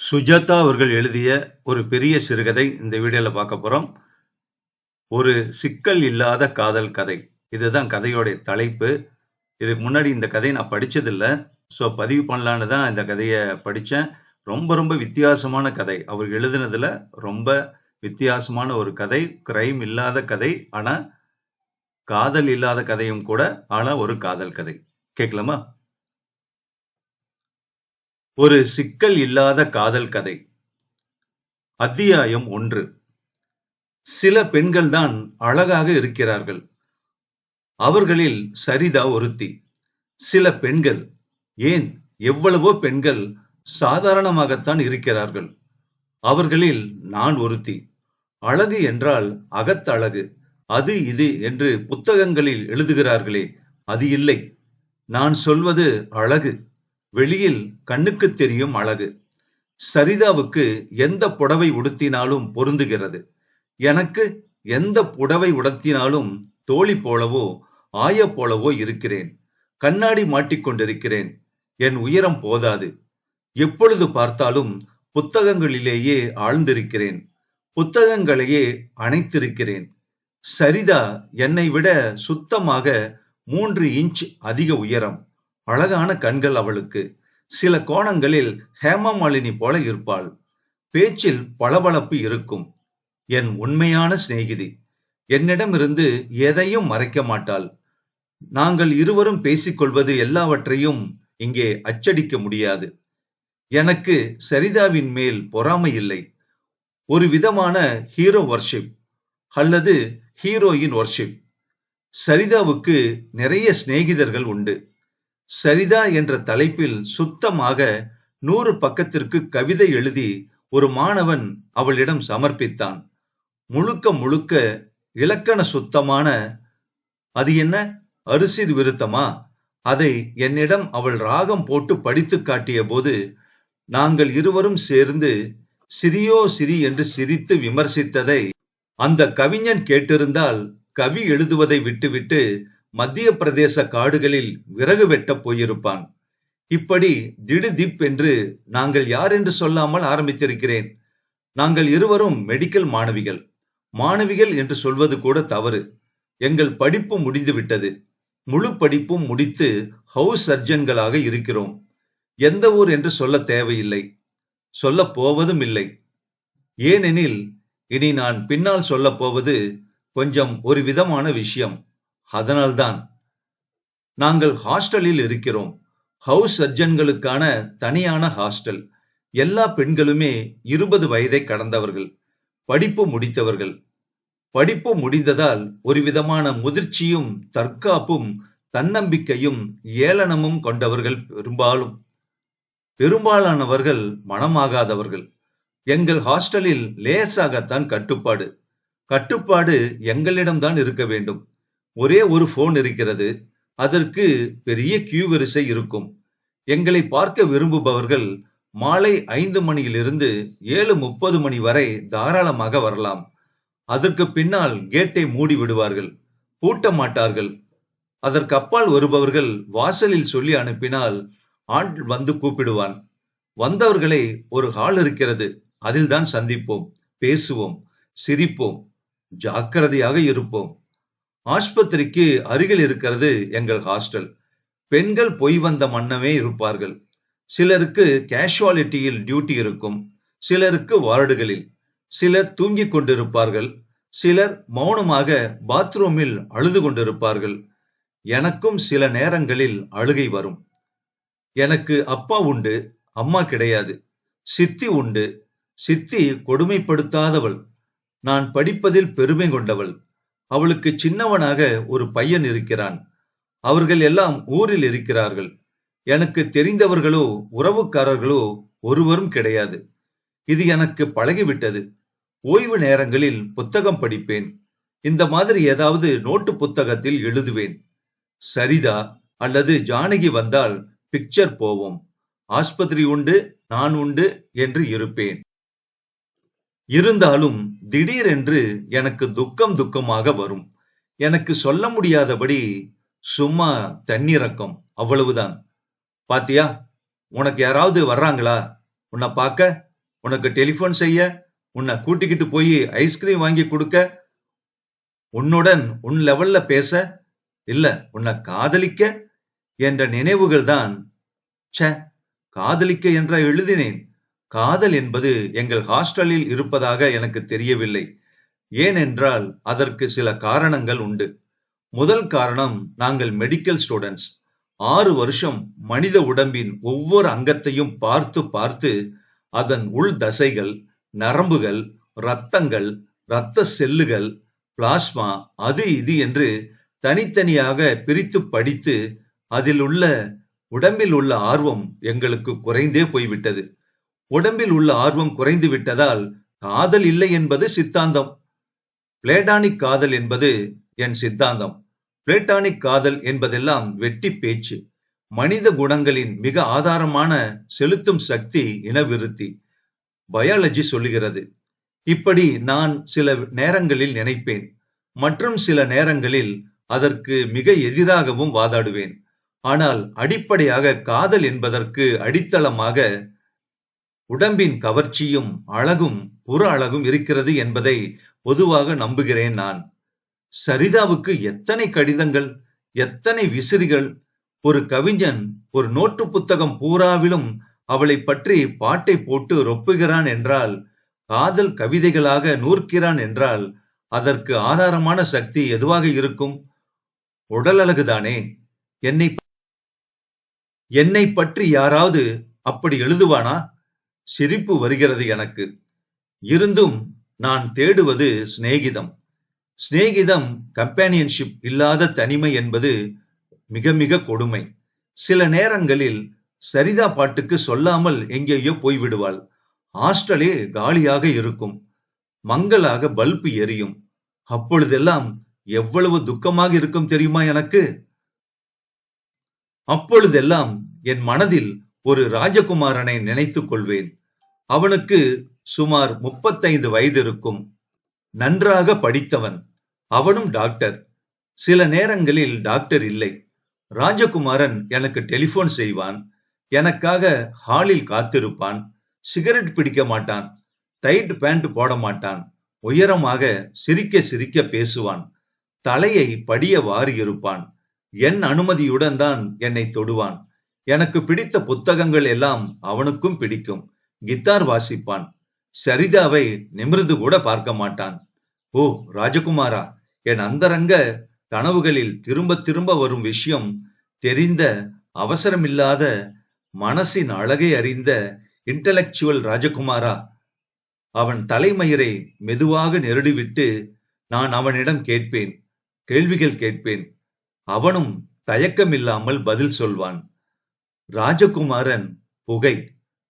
சுஜாதா அவர்கள் எழுதிய ஒரு பெரிய சிறுகதை இந்த வீடியோல பார்க்க போறோம். ஒரு சிக்கல் இல்லாத காதல் கதை. இதுதான் கதையோடைய தலைப்பு. இதுக்கு முன்னாடி இந்த கதைய நான் படிச்சதில்ல. பதிவு பண்ணலான்னு தான் இந்த கதைய படிச்சேன். ரொம்ப ரொம்ப வித்தியாசமான கதை. அவர் எழுதினதுல ரொம்ப வித்தியாசமான ஒரு கதை. கிரைம் இல்லாத கதை. ஆனா, காதல் இல்லாத கதையும் கூட. ஆனா ஒரு காதல் கதை. கேட்கலாமா? ஒரு சிக்கல் இல்லாத காதல் கதை. அத்தியாயம் 1. சில பெண்கள்தான் அழகாக இருக்கிறார்கள். அவர்களில் சரிதா ஒருத்தி. சில பெண்கள், ஏன் எவ்வளவோ பெண்கள் சாதாரணமாகத்தான் இருக்கிறார்கள். அவர்களில் நான் ஒருத்தி. அழகு என்றால் அகத்தழகு, அது இது என்று புத்தகங்களில் எழுதுகிறார்களே, அது இல்லை. நான் சொல்வது அழகு, வெளியில் கண்ணுக்குத் தெரியும் அழகு. சரிதாவுக்கு எந்த புடவை உடுத்தினாலும் பொருந்துகிறது. எனக்கு எந்த புடவை உடுத்தினாலும் தோழி போலவோ ஆய போலவோ இருக்கிறேன். கண்ணாடி மாட்டிக்கொண்டிருக்கிறேன். என் உயரம் போதாது. எப்பொழுது பார்த்தாலும் புத்தகங்களிலேயே ஆழ்ந்திருக்கிறேன். புத்தகங்களையே அணைத்திருக்கிறேன். சரிதா என்னை விட சுத்தமாக 3 இன்ச் அதிக உயரம். அழகான கண்கள் அவளுக்கு. சில கோணங்களில் ஹேமமாலினி போல இருப்பாள். பேச்சில் பளபளப்பு இருக்கும். என் உண்மையான சிநேகிதி. என்னிடமிருந்து எதையும் மறைக்க மாட்டாள். நாங்கள் இருவரும் பேசிக்கொள்வது எல்லாவற்றையும் இங்கே அச்சடிக்க முடியாது. எனக்கு சரிதாவின் மேல் பொறாமை இல்லை. ஒரு விதமான ஹீரோ வர்ஷிப் அல்லது ஹீரோயின் வர்ஷிப். சரிதாவுக்கு நிறைய சிநேகிதர்கள் உண்டு. சரிதா என்ற தலைப்பில் சுத்தமாக 100 பக்கத்திற்கு கவிதை எழுதி ஒரு மாணவன் அவளிடம் சமர்ப்பித்தான். முழுக்க முழுக்க இலக்கண சுத்தமான. அது என்ன, அரிசி விருத்தமா? அதை என்னிடம் அவள் ராகம் போட்டு படித்து காட்டிய போது நாங்கள் இருவரும் சேர்ந்து சிரியோ சிரி என்று சிரித்து விமர்சித்ததை அந்த கவிஞன் கேட்டிருந்தால் கவி எழுதுவதை விட்டுவிட்டு மத்திய பிரதேச காடுகளில் விறகு வெட்டப் போயிருப்பான். இப்படி திடுதிப் என்று நாங்கள் யார் என்று சொல்லாமல் ஆரம்பித்திருக்கிறேன். நாங்கள் இருவரும் மெடிக்கல் மாணவிகள். மாணவிகள் என்று சொல்வது கூட தவறு. எங்கள் படிப்பு முடிந்து விட்டது. முழு படிப்பும் முடித்து ஹவுஸ் சர்ஜன்களாக இருக்கிறோம். எந்த ஊர் என்று சொல்ல தேவையில்லை. சொல்லப் போவதும் இல்லை. ஏனெனில் இனி நான் பின்னால் சொல்லப் போவது கொஞ்சம் ஒரு விதமான விஷயம். அதனால்தான். நாங்கள் ஹாஸ்டலில் இருக்கிறோம். ஹவுஸ் சர்ஜன்களுக்கான தனியான ஹாஸ்டல். எல்லா பெண்களுமே 20 வயதை கடந்தவர்கள். படிப்பு முடித்தவர்கள். படிப்பு முடிந்ததால் ஒரு விதமான முதிர்ச்சியும் தற்காப்பும் தன்னம்பிக்கையும் ஏளனமும் கொண்டவர்கள். பெரும்பாலானவர்கள் மனமாகாதவர்கள். எங்கள் ஹாஸ்டலில் லேசாகத்தான் கட்டுப்பாடு. கட்டுப்பாடு எங்களிடம்தான் இருக்க வேண்டும். ஒரே ஒரு போன் இருக்கிறது. அதற்கு பெரிய கியூ வரிசை இருக்கும். எங்களை பார்க்க விரும்புபவர்கள் மாலை 5 மணியிலிருந்து 7:30 மணி வரை தாராளமாக வரலாம். அதற்கு பின்னால் கேட்டை மூடி விடுவார்கள். பூட்ட மாட்டார்கள். அதற்கு அப்பால் வருபவர்கள் வாசலில் சொல்லி அனுப்பினால் ஆண் வந்து கூப்பிடுவான். வந்தவர்களை ஒரு ஹால் இருக்கிறது. அதில்தான் சந்திப்போம், பேசுவோம், சிரிப்போம், ஜாக்கிரதையாக இருப்போம். ஆஸ்பத்திரிக்கு அருகில் இருக்கிறது எங்கள் ஹாஸ்டல். பெண்கள் போய் வந்த மன்னமே இருப்பார்கள். சிலருக்கு கேஷுவாலிட்டியில் டியூட்டி இருக்கும். சிலருக்கு வார்டுகளில். சிலர் தூங்கிக் கொண்டிருப்பார்கள். சிலர் மௌனமாக பாத்ரூமில் அழுது கொண்டிருப்பார்கள். எனக்கும் சில நேரங்களில் அழுகை வரும். எனக்கு அப்பா உண்டு, அம்மா கிடையாது. சித்தி உண்டு. சித்தி கொடுமைப்படுத்தாதவள். நான் படிப்பதில் பெருமை கொண்டவள். அவளுக்கு சின்னவனாக ஒரு பையன் இருக்கிறான். அவர்கள் எல்லாம் ஊரில் இருக்கிறார்கள். எனக்கு தெரிந்தவர்களோ உறவுக்காரர்களோ ஒருவரும் கிடையாது. இது எனக்கு பழகிவிட்டது. ஓய்வு நேரங்களில் புத்தகம் படிப்பேன். இந்த மாதிரி ஏதாவது நோட்டு புத்தகத்தில் எழுதுவேன். சரிதா அல்லது ஜானகி வந்தால் பிக்சர் போவோம். ஆஸ்பத்திரி உண்டு, நான் உண்டு என்று இருப்பேன். இருந்தாலும் திடீரென்று எனக்கு துக்கமாக வரும். எனக்கு சொல்ல முடியாதபடி சும்மா தண்ணீரக்கம், அவ்வளவுதான். பாத்தியா, உனக்கு யாராவது வர்றாங்களா உன்னை பார்க்க? உனக்கு டெலிபோன் செய்ய, உன்னை கூட்டிக்கிட்டு போய் ஐஸ்கிரீம் வாங்கி கொடுக்க, உன்னுடன் உன் லெவல்ல பேச, இல்ல உன்னை காதலிக்க என்ற நினைவுகள் தான். ச்சே, காதலிக்க என்ற எழுதினேன். காதல் என்பது எங்கள் ஹாஸ்டலில் இருப்பதாக எனக்கு தெரியவில்லை. ஏனென்றால் அதற்கு சில காரணங்கள் உண்டு. முதல் காரணம், நாங்கள் மெடிக்கல் ஸ்டூடெண்ட்ஸ். 6 வருஷம் மனித உடம்பின் ஒவ்வொரு அங்கத்தையும் பார்த்து பார்த்து அதன் உள் தசைகள், நரம்புகள், இரத்தங்கள், இரத்த செல்லுகள், பிளாஸ்மா, அது இது என்று தனித்தனியாக பிரித்து படித்து அதில் உள்ள உடம்பில் உள்ள ஆர்வம் எங்களுக்கு குறைந்தே போய்விட்டது. உடம்பில் உள்ள ஆர்வம் குறைந்து விட்டதால் காதல் இல்லை என்பது சித்தாந்தம். பிளேட்டானிக் காதல் என்பது என் சித்தாந்தம். பிளேட்டானிக் காதல் என்பதெல்லாம் வெட்டி பேச்சு. மனித குணங்களின் மிக ஆதாரமான செலுத்தும் சக்தி இனவிருத்தி. பயாலஜி சொல்லுகிறது. இப்படி நான் சில நேரங்களில் நினைப்பேன். மற்றும் சில நேரங்களில் அதற்கு மிக எதிராகவும் வாதாடுவேன். ஆனால் அடிப்படையாக காதல் என்பதற்கு அடித்தளமாக உடம்பின் கவர்ச்சியும் அழகும் புற அழகும் இருக்கிறது என்பதை பொதுவாக நம்புகிறேன் நான். சரிதாவுக்கு எத்தனை கடிதங்கள், எத்தனை விசிறிகள்! ஒரு கவிஞன் ஒரு நோட்டு புத்தகம் பூராவிலும் அவளை பற்றி பாட்டை போட்டு ரொப்புகிறான் என்றால், காதல் கவிதைகளாக நூற்கிறான் என்றால், அதற்கு ஆதாரமான சக்தி எதுவாக இருக்கும்? உடல் அழகுதானே. என்னை பற்றி யாராவது அப்படி எழுதுவானா? சிரிப்பு வருகிறது எனக்கு. இருந்தும் நான் தேடுவது சிநேகிதம். சிநேகிதம், கம்பேனியன்ஷிப் இல்லாத தனிமை என்பது மிக மிக கொடுமை. சில நேரங்களில் சரிதா பாட்டுக்கு சொல்லாமல் எங்கேயோ போய்விடுவாள். ஹாஸ்டலே காலியாக இருக்கும். மங்கலாக பல்பு எரியும். அப்பொழுதெல்லாம் எவ்வளவு துக்கமாக இருக்கும் தெரியுமா எனக்கு? அப்பொழுதெல்லாம் என் மனதில் ஒரு ராஜகுமாரனை நினைத்துக் கொள்வேன். அவனுக்கு சுமார் 35 வயது இருக்கும். நன்றாக படித்தவன். அவனும் டாக்டர். சில நேரங்களில் டாக்டர் இல்லை. ராஜகுமாரன் எனக்கு டெலிபோன் செய்வான். எனக்காக ஹாலில் காத்திருப்பான். சிகரெட் பிடிக்க மாட்டான். டைட் பேண்ட் போட மாட்டான். உயரமாக சிரிக்க சிரிக்க பேசுவான். தலையை படிய வாரி இருப்பான். என் அனுமதியுடன் தான் என்னை தொடுவான். எனக்கு பிடித்த புத்தகங்கள் எல்லாம் அவனுக்கும் பிடிக்கும். கித்தார் வாசிப்பான். சரிதாவை நிமிர்ந்து கூட பார்க்க மாட்டான். ஓ ராஜகுமாரா, என் அந்தரங்க கனவுகளில் திரும்ப திரும்ப வரும் விஷயம் தெரிந்த, அவசரமில்லாத, மனசின் அழகை அறிந்த இன்டலெக்சுவல் ராஜகுமாரா. அவன் தலைமயிரை மெதுவாக நெருடிவிட்டு நான் அவனிடம் கேட்பேன். கேள்விகள் கேட்பேன். அவனும் தயக்கமில்லாமல் பதில் சொல்வான். ராஜகுமாரன் புகை,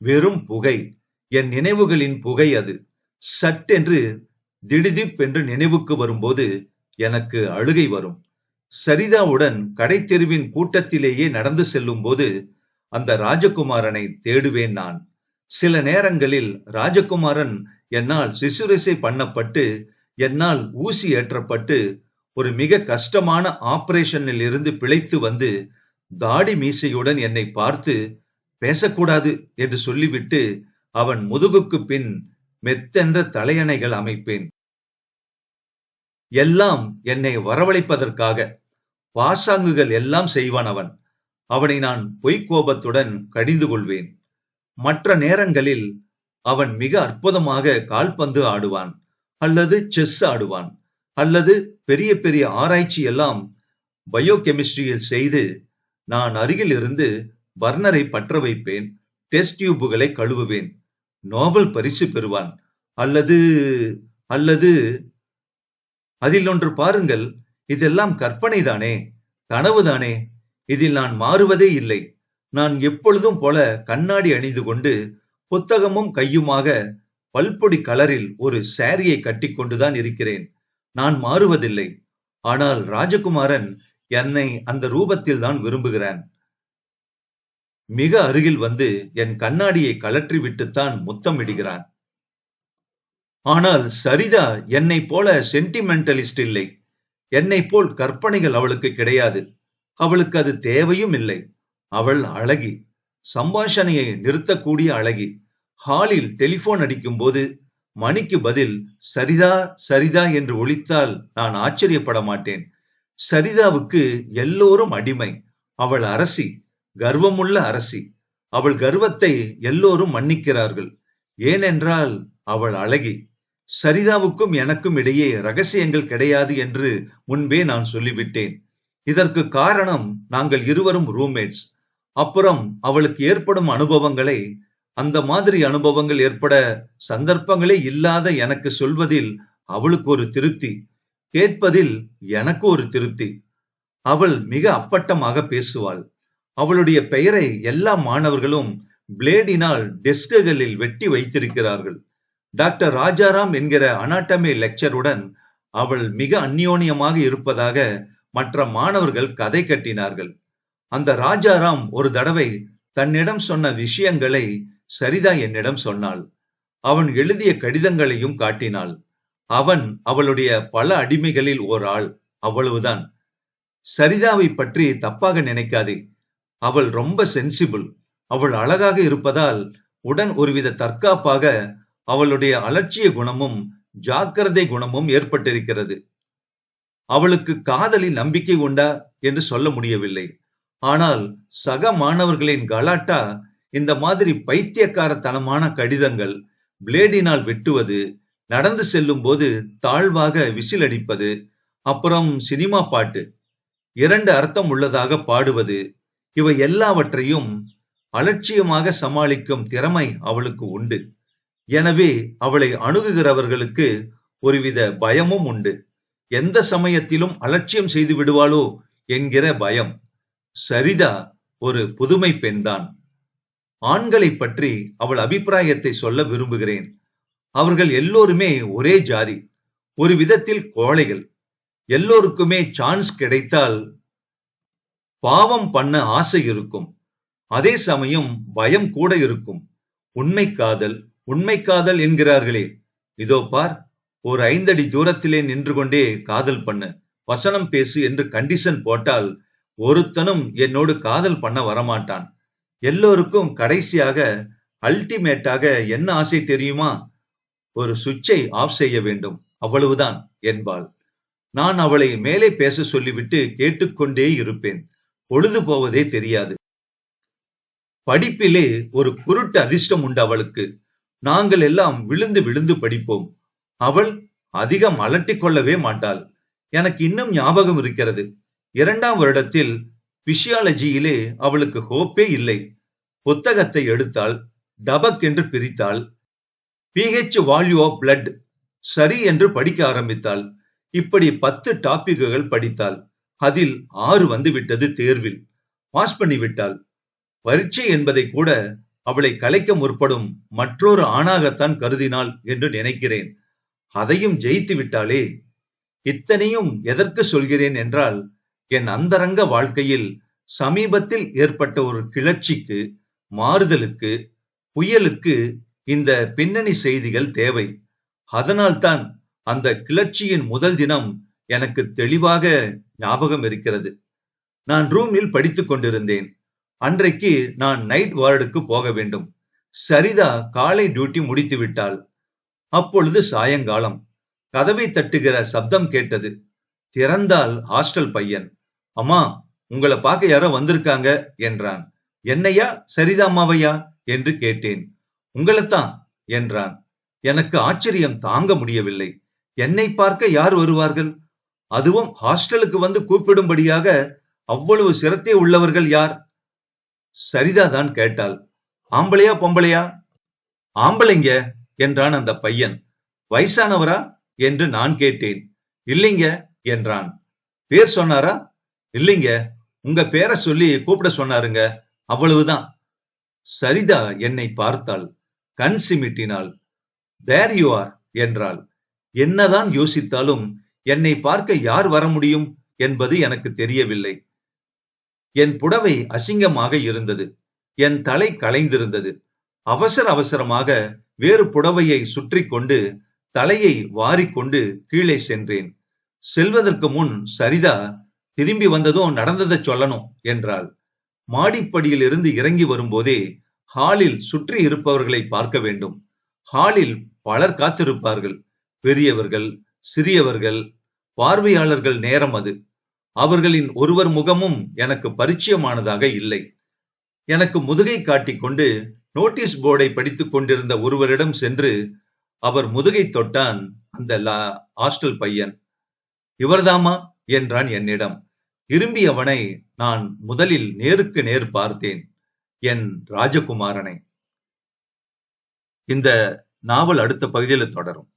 வெறும் புகை. என் நினைவுகளின் புகை அது. சட்டென்று திடுதிப் என்று நினைவுக்கு வரும்போது எனக்கு அழுகை வரும். சரிதாவுடன் கடைத்தெருவின் கூட்டத்திலேயே நடந்து செல்லும் போது அந்த ராஜகுமாரனை தேடுவேன் நான். சில நேரங்களில் ராஜகுமாரன் என்னால் சிசுரிசை பண்ணப்பட்டு, என்னால் ஊசி ஏற்றப்பட்டு, ஒரு மிக கஷ்டமான ஆபரேஷனில் இருந்து பிழைத்து வந்து தாடி மீசையுடன் என்னை பார்த்து பேசக்கூடாது என்று சொல்லிவிட்டு அவன் முதுகுக்கு பின் மெத்தென்ற தலையணைகள் அமைப்பேன். எல்லாம் என்னை வரவழைப்பதற்காக. பாசாங்குகள் எல்லாம் செய்வான் அவன். அவனை நான் பொய்க்கோபத்துடன் கடிந்து கொள்வேன். மற்ற நேரங்களில் அவன் மிக அற்புதமாக கால்பந்து ஆடுவான், அல்லது செஸ் ஆடுவான், அல்லது பெரிய பெரிய ஆராய்ச்சி எல்லாம் பயோகெமிஸ்ட்ரியில் செய்து நான் அருகில் இருந்து பர்னரை பற்ற வைப்பேன். டெஸ்ட் டியூபுகளை கழுவுவேன். நோபல் பரிசு பெறுவான். அல்லது அல்லது அதில் ஒன்று பாருங்கள், இதெல்லாம் கற்பனைதானே, கனவுதானே. இதில் நான் மாறுவதே இல்லை. நான் எப்பொழுதும் போல கண்ணாடி அணிந்து கொண்டு புத்தகமும் கையுமாக பல்பொடி கலரில் ஒரு சாரியை கட்டிக்கொண்டுதான் இருக்கிறேன். நான் மாறுவதில்லை. ஆனால் ராஜகுமாரன் என்னை அந்த ரூபத்தில் தான் விரும்புகிறான். மிக அருகில் வந்து என் கண்ணாடியை கழற்றி விட்டுத்தான் முத்தமிடுகிறான். ஆனால் சரிதா என்னை போல சென்டிமெண்டலிஸ்ட் இல்லை. என்னை போல் கற்பனைகள் அவளுக்கு கிடையாது. அவளுக்கு அது தேவையும் இல்லை. அவள் அழகி, சம்பாஷணையை நிறுத்தக்கூடிய அழகி. ஹாலில் டெலிபோன் அடிக்கும் போது மணிக்கு பதில் சரிதா சரிதா என்று ஒலித்தால் நான் ஆச்சரியப்பட மாட்டேன். சரிதாவுக்கு எல்லோரும் அடிமை. அவள் அரசி, கர்வமுள்ள அரசி. அவள் கர்வத்தை எல்லோரும் மன்னிக்கிறார்கள். ஏனென்றால் அவள் அழகி. சரிதாவுக்கும் எனக்கும் இடையே ரகசியங்கள் கிடையாது என்று முன்பே நான் சொல்லிவிட்டேன். இதற்கு காரணம் நாங்கள் இருவரும் ரூம்மேட்ஸ். அப்புறம் அவளுக்கு ஏற்படும் அனுபவங்களை, அந்த மாதிரி அனுபவங்கள் ஏற்பட சந்தர்ப்பங்களே இல்லாத எனக்கு சொல்வதில் அவளுக்கு ஒரு திருப்தி, கேட்பதில் எனக்கு ஒரு திருப்தி. அவள் மிக அப்பட்டமாக பேசுவாள். அவளுடைய பெயரை எல்லா மாணவர்களும் பிளேடினால் டெஸ்குகளில் வெட்டி வைத்திருக்கிறார்கள். டாக்டர் ராஜாராம் என்கிற அனாட்டமி லெக்சருடன் அவள் மிக அந்யோன்யமாக இருப்பதாக மற்ற மாணவர்கள் கதை கட்டினார்கள். அந்த ராஜாராம் ஒரு தடவை தன்னிடம் சொன்ன விஷயங்களை சரிதா என்னிடம் சொன்னாள். அவன் எழுதிய கடிதங்களையும் காட்டினாள். அவன் அவளுடைய பல அடிமைகளில் ஓர் ஆள், அவ்வளவுதான். சரிதாவை பற்றி தப்பாக நினைக்காதே. அவள் ரொம்ப சென்சிபிள். அவள் அழகாக இருப்பதால் உடன் ஒருவித தற்காப்பாக அவளுடைய அலட்சிய குணமும் ஜாக்கிரதை குணமும் ஏற்பட்டிருக்கிறது. அவளுக்கு காதலில் நம்பிக்கை உண்டா என்று சொல்ல முடியவில்லை. ஆனால் சக மாணவர்களின் கலாட்டா, இந்த மாதிரி பைத்தியக்காரத்தனமான கடிதங்கள், பிளேடினால் வெட்டுவது, நடந்து செல்லும் போது தாழ்வாக விசில் அடிப்பது, அப்புறம் சினிமா பாட்டு 2 அர்த்தம் உள்ளதாக பாடுவது, இவை எல்லாவற்றையும் அலட்சியமாக சமாளிக்கும் திறமை அவளுக்கு உண்டு. எனவே அவளை அணுகுகிறவர்களுக்கு ஒருவித பயமும் உண்டு. எந்த சமயத்திலும் அலட்சியம் செய்து விடுவாளோ என்கிற பயம். சரிதா ஒரு புதுமை பெண்தான். ஆண்களை பற்றி அவள் அபிப்பிராயத்தை சொல்ல விரும்புகிறேன். அவர்கள் எல்லோருமே ஒரே ஜாதி, ஒரு விதத்தில் கோழைகள். எல்லோருக்குமே சான்ஸ் கிடைத்தால் பாவம் பண்ண ஆசை இருக்கும். அதே சமயம் பயம் கூட இருக்கும். உண்மை காதல் என்கிறார்களே, இதோ பார், ஒரு 5 அடி தூரத்திலே நின்று கொண்டே காதல் பண்ணு, வசனம் பேசு என்று கண்டிஷன் போட்டால் ஒருத்தனும் என்னோடு காதல் பண்ண வரமாட்டான். எல்லோருக்கும் கடைசியாக அல்டிமேட்டாக என்ன ஆசை தெரியுமா? ஒரு சுவிட்சை ஆஃப் செய்ய வேண்டும், அவ்வளவுதான் என்பாள். நான் அவளை மேலே பேச சொல்லிவிட்டு கேட்டுக்கொண்டே இருப்பேன். பொழுது போவதே தெரியாது. படிப்பிலே ஒரு குருட்டு அதிர்ஷ்டம் உண்டு அவளுக்கு. நாங்கள் எல்லாம் விழுந்து விழுந்து படிப்போம். அவள் அதிகம் அலட்டிக் கொள்ளவே மாட்டாள். எனக்கு இன்னும் ஞாபகம் இருக்கிறது. 2ஆம் வருடத்தில் பிசியாலஜியிலே அவளுக்கு ஹோப்பே இல்லை. புத்தகத்தை எடுத்தாள், டபக் என்று பிரித்தாள். pH வால்யூ ஆஃப் பிளட் சரி என்று படிக்க ஆரம்பித்தாள். இப்படி 10 டாபிக்குகள் படித்தாள். அதில் 6 வந்து விட்டது தேர்வில். பாஸ் பண்ணிவிட்டாள். பரீட்சை என்பதை கூட அவளை கலைக்க முற்படும் மற்றொரு ஆணாகத்தான் கருதினாள் என்று நினைக்கிறேன். அதையும் ஜெயித்து விட்டாளே. இத்தனையும் எதற்கு சொல்கிறேன் என்றால், என் அந்தரங்க வாழ்க்கையில் சமீபத்தில் ஏற்பட்ட ஒரு கிளர்ச்சிக்கு, மாறுதலுக்கு, புயலுக்கு இந்த பின்னணி செய்திகள் தேவை. அதனால்தான் அந்த கிளர்ச்சியின் முதல் தினம் எனக்கு தெளிவாக ஞாபகம் இருக்கிறது. நான் ரூமில் படித்துக் கொண்டிருந்தேன். அன்றைக்கு நான் நைட் வார்டுக்கு போக வேண்டும். சரிதா காலை டியூட்டி முடித்து விட்டாள். அப்பொழுது சாயங்காலம். கதவை தட்டுகிற சப்தம் கேட்டது. திறந்தால் ஹாஸ்டல் பையன். அம்மா, உங்களை பார்க்க யாரோ வந்திருக்காங்க என்றான். என்னையா, சரிதா அம்மாவையா என்று கேட்டேன். உங்களைத்தான் என்றான். எனக்கு ஆச்சரியம் தாங்க முடியவில்லை. என்னை பார்க்க யார் வருவார்கள்? அதுவும் ஹாஸ்டலுக்கு வந்து கூப்பிடும்படியாக அவ்வளவு சிரத்தை உள்ளவர்கள் யார்? சரிதாதான் கேட்டாள். ஆம்பளையா பொம்பளையா? ஆம்பளைங்க என்றான் அந்த பையன். வயசானவரா என்று நான் கேட்டேன். இல்லைங்க என்றான். பேர் சொன்னாரா? இல்லைங்க, உங்க பேரை சொல்லி கூப்பிட சொன்னாருங்க, அவ்வளவுதான். சரிதா என்னை பார்த்தாள். கண் சிமிட்டினாள். தேர் யூ ஆர் என்றாள். என்னதான் யோசித்தாலும் என்னை பார்க்க யார் வர முடியும் என்பது எனக்கு தெரியவில்லை. என் புடவை அசிங்கமாக இருந்தது. என் தலை களைந்திருந்தது. அவசர அவசரமாக வேறு புடவையை சுற்றி கொண்டு தலையை வாரிக்கொண்டு கீழே சென்றேன். செல்வதற்கு முன் சரிதா, திரும்பி வந்ததும் நடந்ததை சொல்லணும் என்றாள். மாடிப்படியில் இருந்து இறங்கி வரும்போதே ஹாலில் சுற்றி இருப்பவர்களை பார்க்க வேண்டும். ஹாலில் பலர் காத்திருப்பார்கள். பெரியவர்கள், சிறியவர்கள், பார்வையாளர்கள் நேரம் அது. அவர்களின் ஒருவர் முகமும் எனக்கு பரிச்சயமானதாக இல்லை. எனக்கு முதுகை காட்டிக்கொண்டு நோட்டீஸ் போர்டை படித்துக் கொண்டிருந்த ஒருவரிடம் சென்று அவர் முதுகை தொட்டான் அந்த ஹாஸ்டல் பையன். இவர்தாமா என்றான் என்னிடம். திரும்பியவனை நான் முதலில் நேருக்கு நேர் பார்த்தேன், என் ராஜகுமாரனை. இந்த நாவல் அடுத்த பகுதியில் தொடரும்.